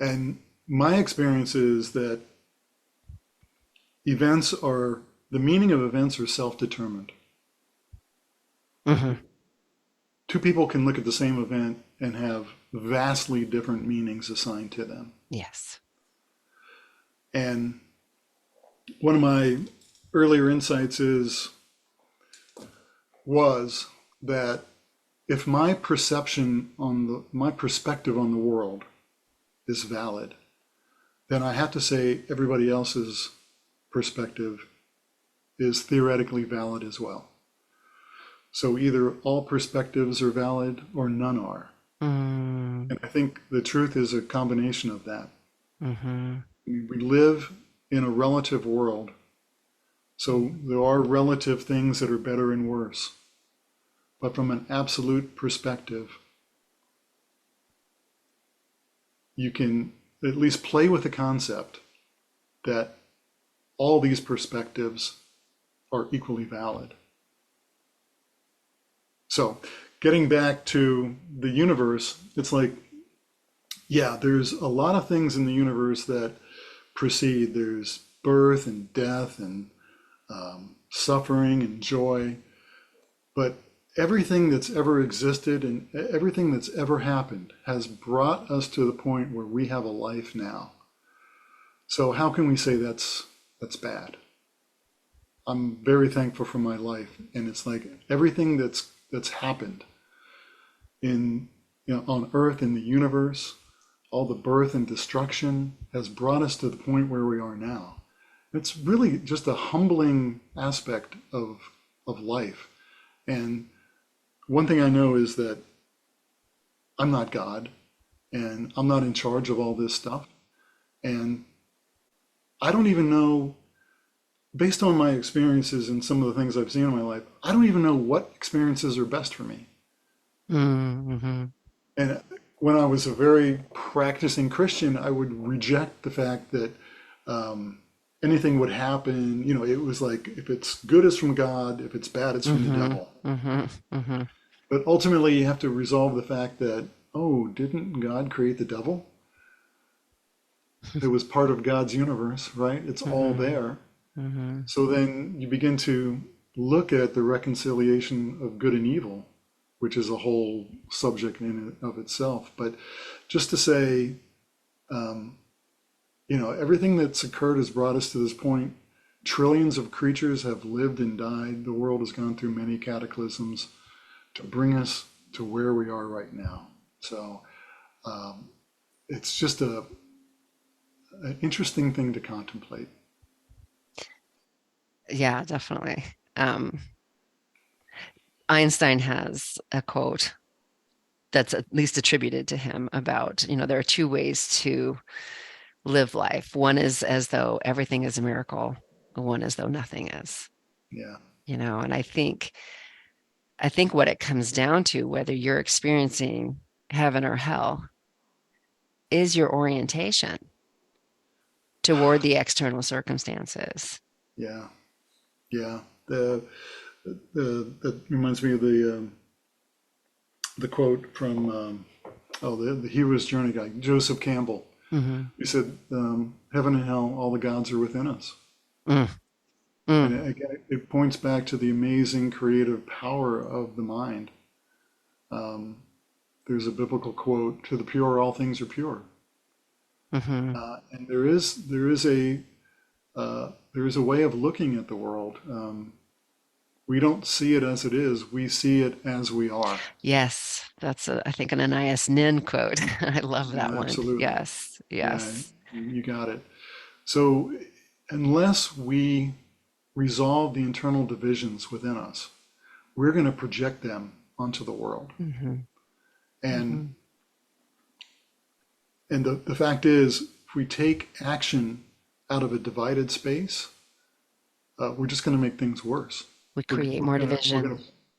And my experience is that the meaning of events are self-determined. Hmm. Two people can look at the same event and have vastly different meanings assigned to them. Yes. And one of my earlier insights was that if my perception on my perspective on the world is valid, then I have to say everybody else's perspective is theoretically valid as well. So either all perspectives are valid or none are. Mm, And I think the truth is a combination of that. mm-hmm. We live in a relative world, so there are relative things that are better and worse. But from an absolute perspective, you can at least play with the concept that all these perspectives are equally valid. So, getting back to the universe, it's like, yeah, there's a lot of things in the universe that precede. There's birth and death and suffering and joy. But everything that's ever existed and everything that's ever happened has brought us to the point where we have a life now. So how can we say that's bad? I'm very thankful for my life, and it's like everything that's happened in on Earth, in the universe, all the birth and destruction has brought us to the point where we are now. It's really just a humbling aspect of life. And one thing I know is that I'm not God and I'm not in charge of all this stuff. And I don't even know, based on my experiences and some of the things I've seen in my life, I don't even know what experiences are best for me. Mm-hmm. And when I was a very practicing Christian, I would reject the fact that anything would happen. It was like, if it's good, it's from God. If it's bad, it's from the Mm-hmm. devil. Mm-hmm. Mm-hmm. But ultimately, you have to resolve the fact that, oh, didn't God create the devil? It was part of God's universe, right? It's all Mm-hmm. there. Mm-hmm. So then you begin to look at the reconciliation of good and evil, which is a whole subject in and of itself. But just to say, everything that's occurred has brought us to this point. Trillions of creatures have lived and died. The world has gone through many cataclysms to bring us to where we are right now. So it's just an interesting thing to contemplate. Yeah, definitely. Um, Einstein has a quote that's at least attributed to him about, there are two ways to live life. One is as though everything is a miracle, one as though nothing is, Yeah. and I think what it comes down to, whether you're experiencing heaven or hell, is your orientation toward the external circumstances. Yeah. Yeah. That reminds me of the quote from the hero's journey guy, Joseph Campbell. Hmm. He said, "Heaven and hell, all the gods are within us." Mm, mm. And again, it points back to the amazing creative power of the mind. Um, there's a biblical quote, "To the pure, all things are pure." Hmm. And there is a way of looking at the world. We don't see it as it is; we see it as we are. Yes, that's I think an Anais Nin quote. I love that Yeah, one. absolutely. Yes, Yeah, yes. you got it. So, unless we resolve the internal divisions within us, we're going to project them onto the world. Hmm. And Hmm. the fact is, if we take action out of a divided space, we're just going to make things worse. We create more We're gonna division.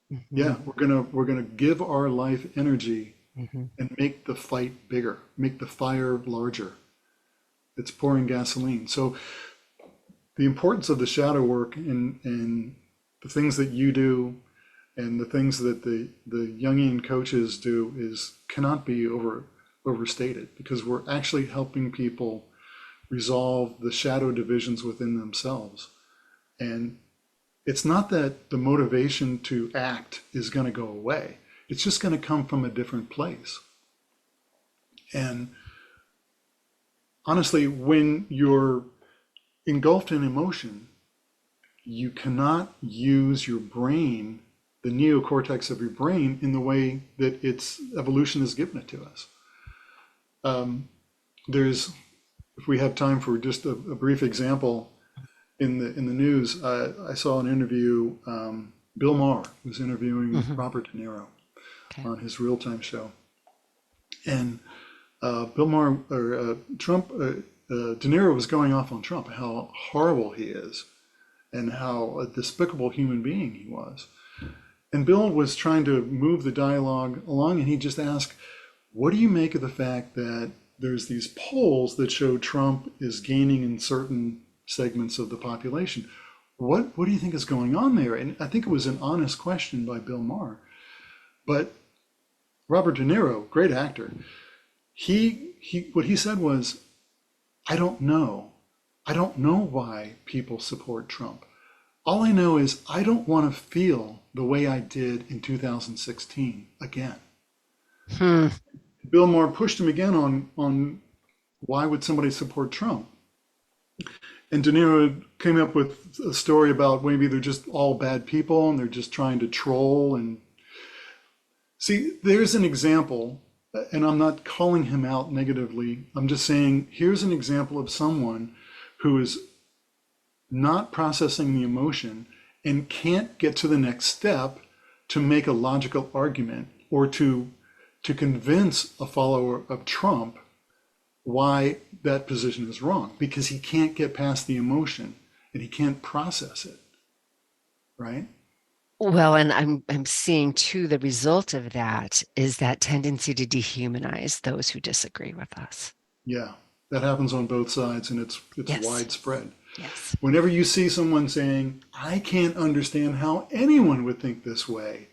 Hmm. yeah, we're gonna give our life energy Hmm. and make the fight bigger, make the fire larger. It's pouring gasoline. So the importance of the shadow work and the things that you do and the things that the Jungian coaches do is cannot be overstated, because we're actually helping people resolve the shadow divisions within themselves. And it's not that the motivation to act is going to go away. It's just going to come from a different place. And honestly, when you're engulfed in emotion, you cannot use your brain, the neocortex of your brain, in the way that its evolution has given it to us. There's, if we have time for just a brief example, in the news, I saw an interview. Bill Maher was interviewing Hmm. Robert De Niro Okay. on his real time show, and Bill Maher or Trump, De Niro was going off on Trump, how horrible he is, and how a despicable human being he was. And Bill was trying to move the dialogue along, and he just asked, "What do you make of the fact that there's these polls that show Trump is gaining in certain segments of the population? What do you think is going on there?" And I think it was an honest question by Bill Maher. But Robert De Niro, great actor, he what he said was, "I don't know. I don't know why people support Trump. All I know is I don't want to feel the way I did in 2016 again." Hmm. Bill Maher pushed him again on why would somebody support Trump? And De Niro came up with a story about maybe they're just all bad people and they're just trying to troll. And see, there's an example, and I'm not calling him out negatively. I'm just saying, here's an example of someone who is not processing the emotion and can't get to the next step to make a logical argument or to convince a follower of Trump why that position is wrong, because he can't get past the emotion and he can't process it, right? Well, and I'm seeing too the result of that is that tendency to dehumanize those who disagree with us. Yeah, that happens on both sides, and it's Yes. widespread. Yes. Whenever you see someone saying, "I can't understand how anyone would think this way,"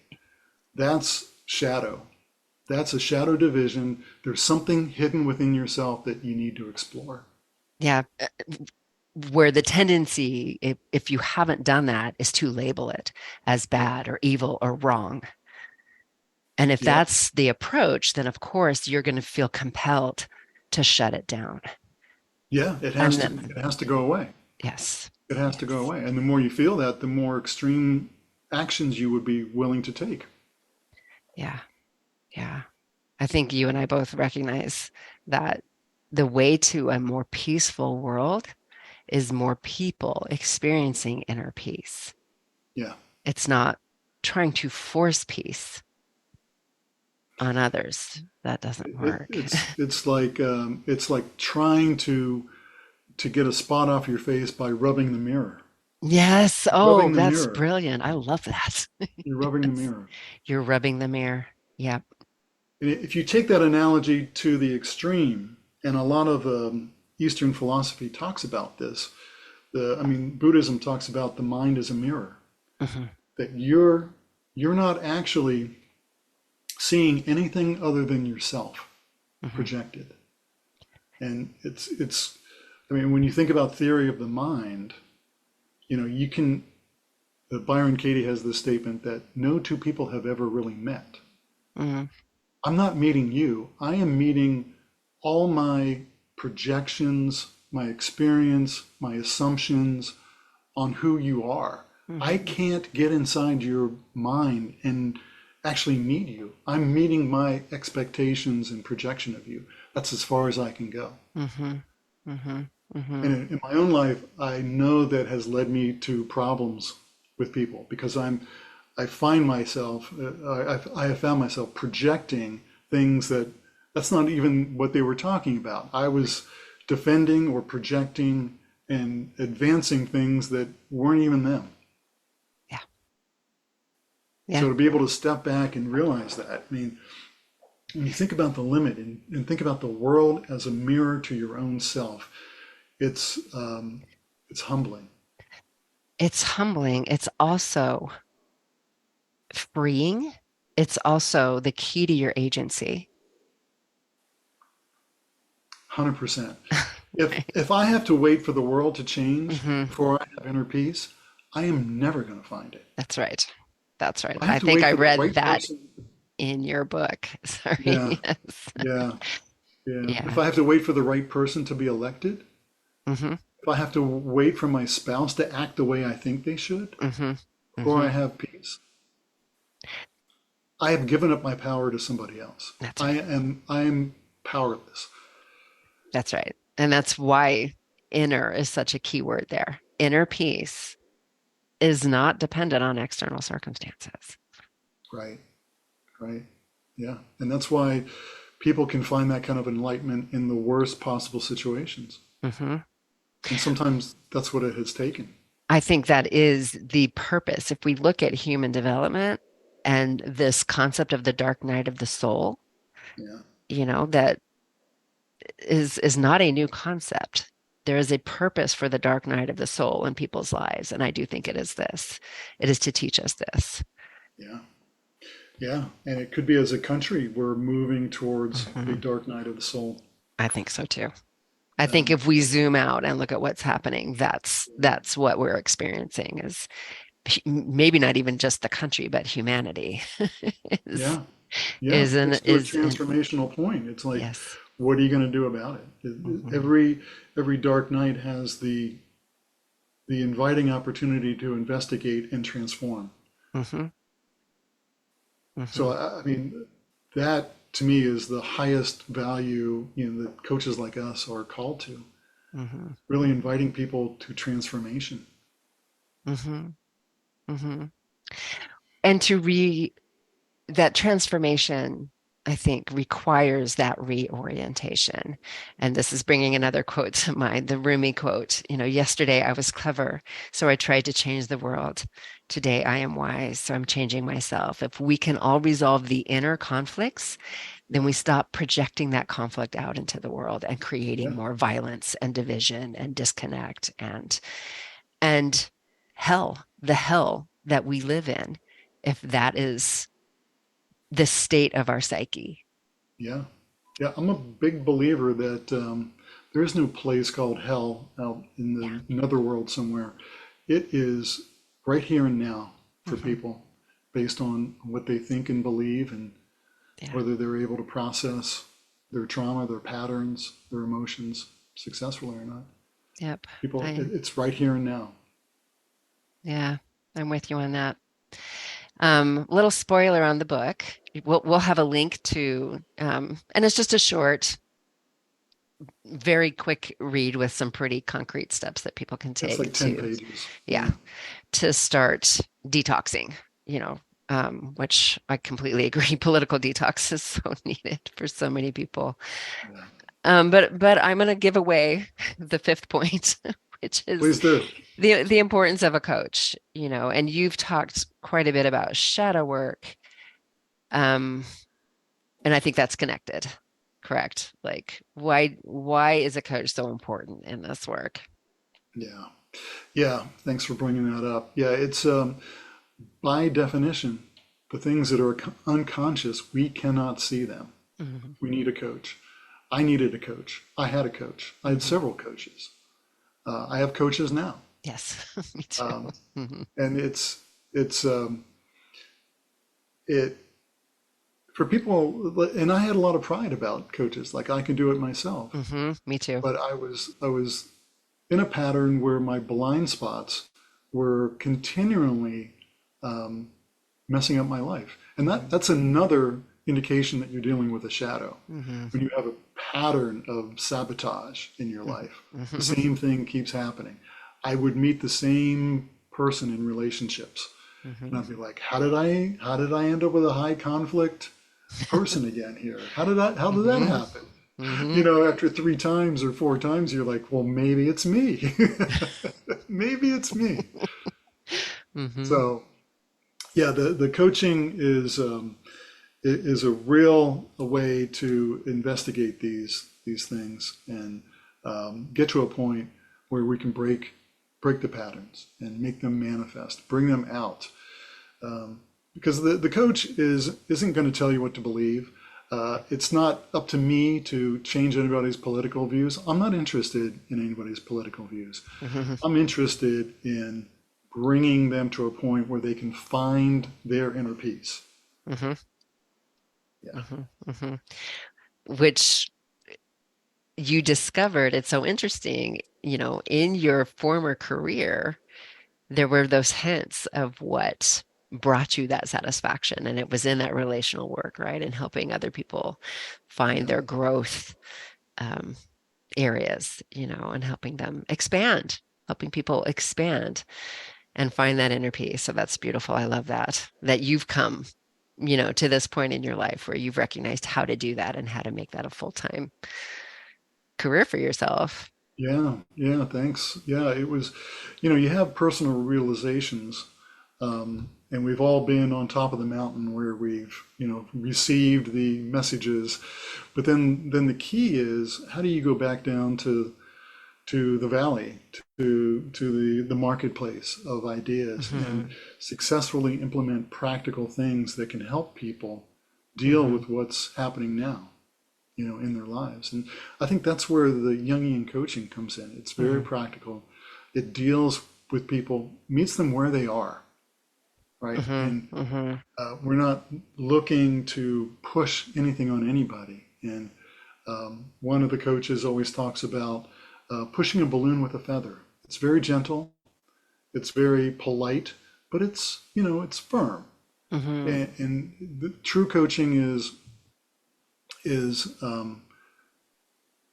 that's shadow. That's a shadow division. There's something hidden within yourself that you need to explore. Yeah. Where the tendency, if you haven't done that, is to label it as Yeah. bad or evil or wrong. And if Yep. that's the approach, then of course you're going to feel compelled to shut it down. Yeah, And it then, has to go away. yes, It has to go yes, away. And the more you feel that, the more extreme actions you would be willing to take. yeah, yeah. I think you and I both recognize that the way to a more peaceful world is more people experiencing inner peace. Yeah. It's not trying to force peace on others. That doesn't work. It's like trying to get a spot off your face by rubbing the mirror. Yes. Oh, Rubbing the that's mirror. brilliant. I love that. You're rubbing the Yes. mirror. You're rubbing the mirror. Yep. And if you take that analogy to the extreme, and a lot of Eastern philosophy talks about this, I mean, Buddhism talks about the mind as a mirror, Hmm. that you're not actually seeing anything other than yourself Hmm. projected. And I mean, when you think about theory of the mind, you can, Byron Katie has this statement that no two people have ever really met. Hmm. I'm not meeting you. I am meeting all my projections, my experience, my assumptions on who you are. I Hmm. can't get inside your mind and actually meet you. I'm meeting my expectations and projection of you. That's as far as I can go. Hmm. Hmm. Hmm. And in my own life, I know that has led me to problems with people because I find myself, I have found myself projecting things that's not even what they were talking about. I was defending or projecting and advancing things that weren't even them. Yeah. Yeah. So to be able to step back and realize that, I mean, when you think about the limit and think about the world as a mirror to your own self, it's it's humbling. It's humbling. It's also freeing. It's also the key to your agency. 100%. If I have to wait for the world to change Hmm. before I have inner peace, I am never going to find it. That's right. That's right. I have I to think wait I for the read right that person. in your book. Yeah, Sorry. Yes. yeah, yeah. If Yeah. I have to wait for the right person to be elected, Hmm. if I have to wait for my spouse to act the way I think they should Hmm. before I Hmm. have peace, I have given up my power to somebody else. That's right. I am powerless. That's right. And that's why inner is such a key word there. Inner peace is not dependent on external circumstances. Right, right. Yeah. And that's why people can find that kind of enlightenment in the worst possible situations. Hmm. And sometimes that's what it has taken. I think that is the purpose. If we look at human development and this concept of the dark night of the soul, Yeah. that is not a new concept. There is a purpose for the dark night of the soul in people's lives. And I do think it is this. It is to teach us this. Yeah. Yeah. And it could be as a country, we're moving towards a Hmm. dark night of the soul. I think so too. I Yeah. think if we zoom out and look at what's happening, that's what we're experiencing is maybe not even just the country, but humanity is Yeah. Yeah. is in It's to a is in transformational point. It's like, yes. what are you going to do about it? Hmm. Every dark night has the inviting opportunity to investigate and transform. Hmm. So Hmm. I mean, that to me is the highest value, that coaches like us are called to, Hmm. really inviting people to transformation. Hmm. Hmm. And that transformation, I think, requires that reorientation. And this is bringing another quote to mind, the Rumi quote, yesterday I was clever, so I tried to change the world. Today I am wise, so I'm changing myself. If we can all resolve the inner conflicts, then Yeah, we stop projecting that conflict out into the world and creating yeah, more violence and division and disconnect and the hell that we live in, if that is the state of our psyche. yeah, yeah. I'm a big believer that there is no place called hell out in Yeah. the netherworld somewhere. It is right here and now for Hmm. people based on what they think and believe and Yeah. whether they're able to process their trauma, their patterns, their emotions successfully or not. Yep. People, I, it's right here and now. yeah, I'm with you on that. Little spoiler on the book. We'll have a link to, and it's just a short, very quick read with some pretty concrete steps that people can It's take like 10 to, pages. yeah, Yeah. to start detoxing, which I completely agree. Political detox is so needed for so many people. Yeah. But I'm going to give away the fifth point, which is Please do. the importance of a coach, and you've talked quite a bit about shadow work. Um, and I think that's connected, correct? Like why is a coach so important in this work? Yeah. Yeah. Thanks for bringing that up. Yeah. It's by definition, the things that are unconscious, we cannot see them. Hmm. We need a coach. I needed a coach. I had a coach. I had Hmm. several coaches. I have coaches now. Yes, me too. Um, Hmm. and it's it for people, and I had a lot of pride about coaches, like I can do it myself. Me too. But I was in a pattern where my blind spots were continually um, messing up my life. And Hmm. that's another indication that you're dealing with a shadow. Hmm. When you have a pattern of sabotage in your life, the Hmm. same thing keeps happening. I would meet the same person in relationships, and Hmm. I'd be like, how did I end up with a high conflict person again here? How did that Hmm. happen? Hmm. You know, after three times or four times, you're like, well, maybe it's me. Maybe it's me. Hmm. So yeah, the coaching is a real a way to investigate these things and get to a point where we can break the patterns and make them manifest, bring them out. Because the coach isn't going to tell you what to believe. It's not up to me to change anybody's political views. I'm not interested in anybody's political views. Hmm. I'm interested in bringing them to a point where they can find their inner peace. Hmm. Yeah. Hmm. Hmm. Which you discovered, it's so interesting, in your former career, there were those hints of what brought you that satisfaction. And it was in that relational work, right? And helping other people find Yeah. their growth um, areas, and helping them expand, helping people expand and find that inner peace. So that's beautiful. I love that you've come, to this point in your life where you've recognized how to do that and how to make that a full-time career for yourself. Yeah. Yeah. Thanks. Yeah. It was, you have personal realizations, and we've all been on top of the mountain where we've, received the messages. But then the key is how do you go back down to the valley, to the marketplace of ideas and Hmm. successfully implement practical things that can help people deal Hmm. with what's happening now, in their lives. And I think that's where the Jungian coaching comes in. It's very Hmm. practical. It deals with people, meets them where they are, right? Hmm. And Hmm. we're not looking to push anything on anybody. And one of the coaches always talks about pushing a balloon with a feather. It's very gentle, it's very polite, but it's firm. Hmm. And the true coaching is um,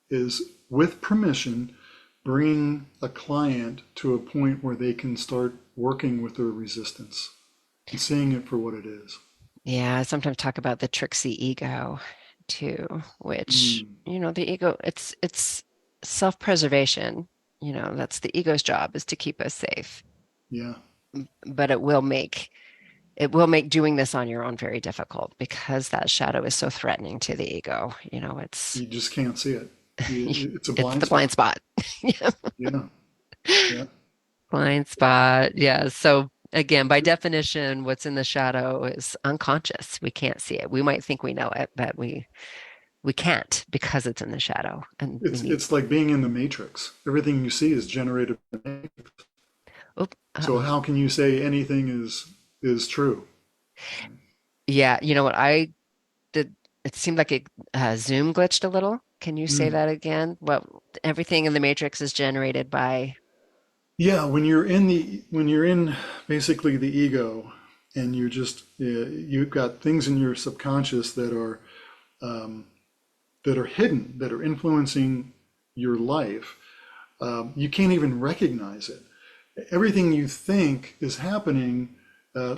is with permission, bringing a client to a point where they can start working with their resistance and seeing it for what it is. Yeah, I sometimes talk about the tricksy ego too, which, Mm, the ego, it's self-preservation. That's the ego's job is to keep us safe. yeah, But it will make doing this on your own very difficult because that shadow is so threatening to the ego. you just can't see it. It's a It's blind the blind spot. spot. Yeah. Yeah, yeah. Blind spot. Yeah. So again, by definition, what's in the shadow is unconscious. We can't see it. We might think we know it, but we can't because it's in the shadow. And we need, It's like being in the matrix. Everything you see is generated by the matrix. oh, So uh-oh. how can you say anything is true? Yeah, you know what? I did, it seemed like Zoom glitched a little. Can you say Mm. that again? What everything in the matrix is generated by. Yeah, when you're in basically the ego, and you've got things in your subconscious that are hidden, that are influencing your life. You can't even recognize it. Everything you think is happening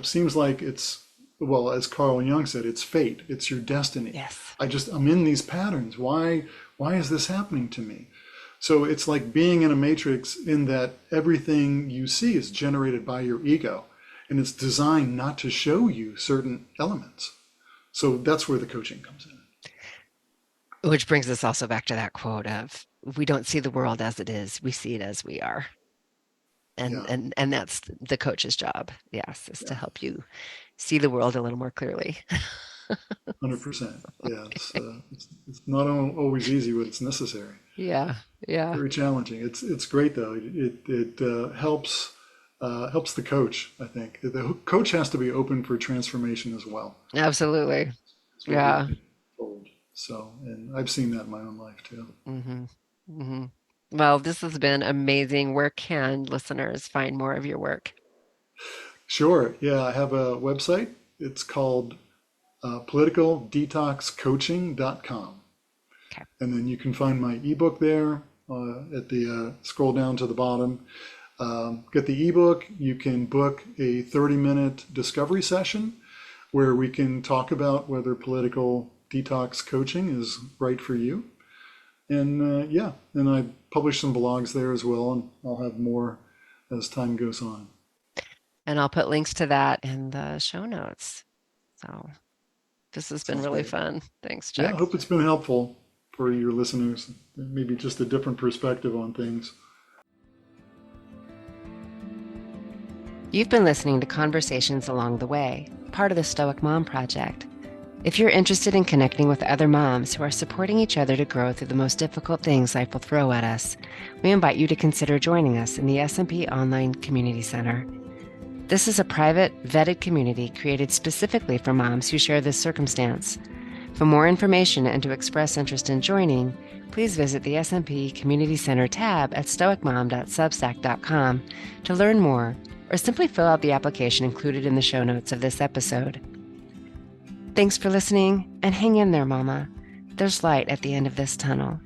seems like it's, well, as Carl Jung said, it's fate. It's your destiny. Yes. I'm in these patterns. Why is this happening to me? So it's like being in a matrix in that everything you see is generated by your ego, and it's designed not to show you certain elements. So that's where the coaching comes in. Which brings us also back to that quote of we don't see the world as it is, we see it as we are. And Yeah, and and that's the coach's job. Yes, is to yeah. help you see the world a little more clearly. 100%. Yeah, it's not always easy, but it's necessary. Yeah, yeah, Very challenging. It's great though. It helps the coach. I think the coach has to be open for transformation as well. absolutely. Is what we've Yeah. been told. So, and I've seen that in my own life too. hmm hmm Well, this has been amazing. Where can listeners find more of your work? Sure. Yeah, I have a website. It's called politicaldetoxcoaching.com. Okay. And then you can find my ebook there at the scroll down to the bottom. Get the ebook. You can book a 30-minute discovery session where we can talk about whether political detox coaching is right for you. And yeah, and I publish some blogs there as well, and I'll have more as time goes on. And I'll put links to that in the show notes. So this has been Sounds really great. fun. Thanks, Yeah, I Chuck. hope it's been helpful for your listeners. Maybe just a different perspective on things. You've been listening to Conversations Along the Way, part of the Stoic Mom Project. If you're interested in connecting with other moms who are supporting each other to grow through the most difficult things life will throw at us, we invite you to consider joining us in the SMP Online Community Center. This is a private, vetted community created specifically for moms who share this circumstance. For more information and to express interest in joining, please visit the SMP Community Center tab at stoicmom.substack.com to learn more, or simply fill out the application included in the show notes of this episode. Thanks for listening, and hang in there, Mama. There's light at the end of this tunnel.